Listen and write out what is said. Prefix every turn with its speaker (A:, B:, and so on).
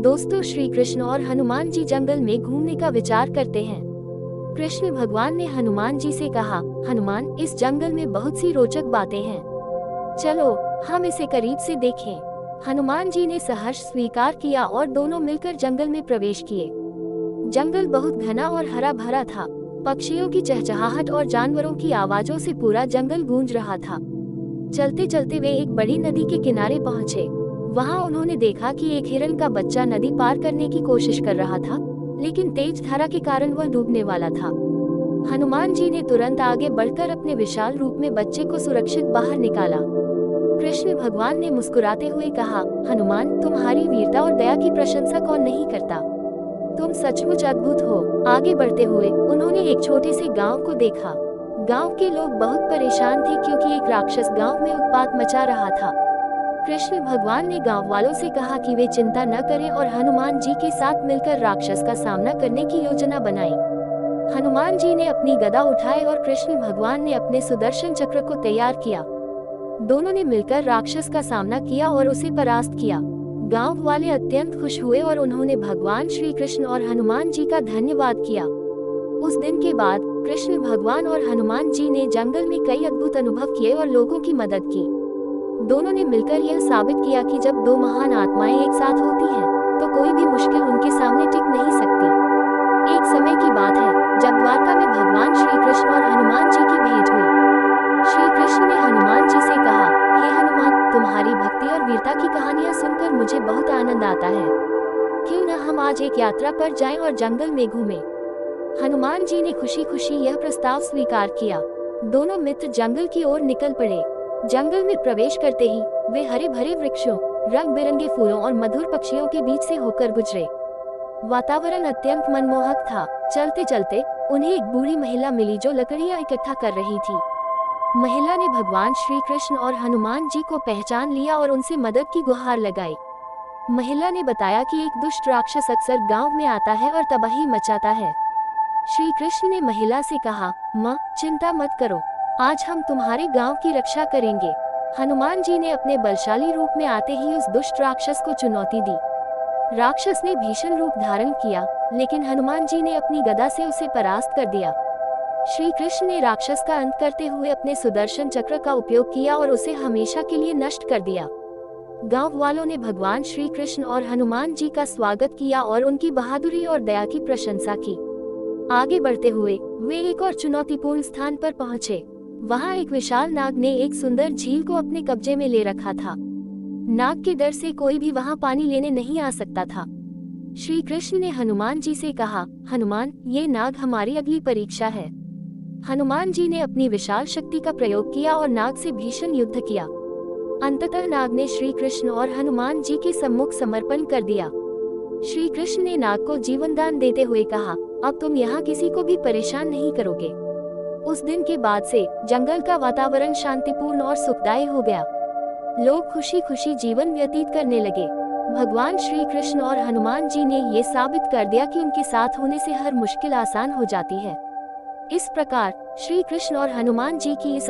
A: दोस्तों, श्री कृष्ण और हनुमान जी जंगल में घूमने का विचार करते हैं। कृष्ण भगवान ने हनुमान जी से कहा, हनुमान, इस जंगल में बहुत सी रोचक बातें हैं, चलो हम इसे करीब से देखें। हनुमान जी ने सहर्ष स्वीकार किया और दोनों मिलकर जंगल में प्रवेश किए। जंगल बहुत घना और हरा भरा था। पक्षियों की चहचहाहट और जानवरों की आवाजों से पूरा जंगल गूंज रहा था। चलते चलते वे एक बड़ी नदी के किनारे पहुंचे। वहां उन्होंने देखा कि एक हिरण का बच्चा नदी पार करने की कोशिश कर रहा था, लेकिन तेज धारा के कारण वह डूबने वाला था। हनुमान जी ने तुरंत आगे बढ़कर अपने विशाल रूप में बच्चे को सुरक्षित बाहर निकाला। कृष्ण भगवान ने मुस्कुराते हुए कहा, हनुमान, तुम्हारी वीरता और दया की प्रशंसा कौन नहीं करता। तुम सचमुच अद्भुत हो। आगे बढ़ते हुए उन्होंने एक छोटे से गांव को देखा। गांव के लोग बहुत परेशान थे क्योंकि एक राक्षस गांव में उत्पात मचा रहा था। कृष्ण भगवान ने गांव वालों से कहा कि वे चिंता न करें और हनुमान जी के साथ मिलकर राक्षस का सामना करने की योजना बनाई। हनुमान जी ने अपनी गदा उठाई और कृष्ण भगवान ने अपने सुदर्शन चक्र को तैयार किया। दोनों ने मिलकर राक्षस का सामना किया और उसे परास्त किया। गांव वाले अत्यंत खुश हुए और उन्होंने भगवान श्री कृष्ण और हनुमान जी का धन्यवाद किया। उस दिन के बाद कृष्ण भगवान और हनुमान जी ने जंगल में कई अद्भुत अनुभव किए और लोगों की मदद की। दोनों ने मिलकर यह साबित किया कि जब दो महान आत्माएं एक साथ होती हैं, तो कोई भी मुश्किल उनके सामने टिक नहीं सकती। एक समय की बात है जब द्वारका में भगवान श्री कृष्ण और हनुमान जी की भेंट हुई। श्री कृष्ण ने हनुमान जी से कहा, हे हनुमान, तुम्हारी भक्ति और वीरता की कहानियां सुनकर मुझे बहुत आनंद आता है। क्यों न हम आज एक यात्रा पर जाएं और जंगल में घूमें। हनुमान जी ने खुशी खुशी यह प्रस्ताव स्वीकार किया। दोनों मित्र जंगल की ओर निकल पड़े। जंगल में प्रवेश करते ही वे हरे भरे वृक्षों, रंग बिरंगे फूलों और मधुर पक्षियों के बीच से होकर गुजरे। वातावरण अत्यंत मनमोहक था। चलते चलते उन्हें एक बूढ़ी महिला मिली जो लकड़ियां इकट्ठा कर रही थी। महिला ने भगवान श्री कृष्ण और हनुमान जी को पहचान लिया और उनसे मदद की गुहार लगाई। महिला ने बताया कि एक दुष्ट राक्षस अक्सर गांव में आता है और तबाही मचाता है। श्री कृष्ण ने महिला से कहा, माँ, चिंता मत करो, आज हम तुम्हारे गांव की रक्षा करेंगे। हनुमान जी ने अपने बलशाली रूप में आते ही उस दुष्ट राक्षस को चुनौती दी। राक्षस ने भीषण रूप धारण किया, लेकिन हनुमान जी ने अपनी गदा से उसे परास्त कर दिया। श्री कृष्ण ने राक्षस का अंत करते हुए अपने सुदर्शन चक्र का उपयोग किया और उसे हमेशा के लिए नष्ट कर दिया। गांव वालों ने भगवान श्री कृष्ण और हनुमान जी का स्वागत किया और उनकी बहादुरी और दया की प्रशंसा की। आगे बढ़ते हुए वे एक और चुनौतीपूर्ण स्थान पर पहुंचे। वहां एक विशाल नाग ने एक सुंदर झील को अपने कब्जे में ले रखा था। नाग के डर से कोई भी वहां पानी लेने नहीं आ सकता था। श्री कृष्ण ने हनुमान जी से कहा, हनुमान, ये नाग हमारी अगली परीक्षा है। हनुमान जी ने अपनी विशाल शक्ति का प्रयोग किया और नाग से भीषण युद्ध किया। अंततः नाग ने श्री कृष्ण और हनुमान जी के सम्मुख समर्पण कर दिया। श्री कृष्ण ने नाग को जीवन दान देते हुए कहा, अब तुम यहाँ किसी को भी परेशान नहीं करोगे। उस दिन के बाद से जंगल का वातावरण शांतिपूर्ण और सुखदायी हो गया। लोग खुशी खुशी जीवन व्यतीत करने लगे। भगवान श्री कृष्ण और हनुमान जी ने ये साबित कर दिया कि उनके साथ होने से हर मुश्किल आसान हो जाती है। इस प्रकार श्री कृष्ण और हनुमान जी की इस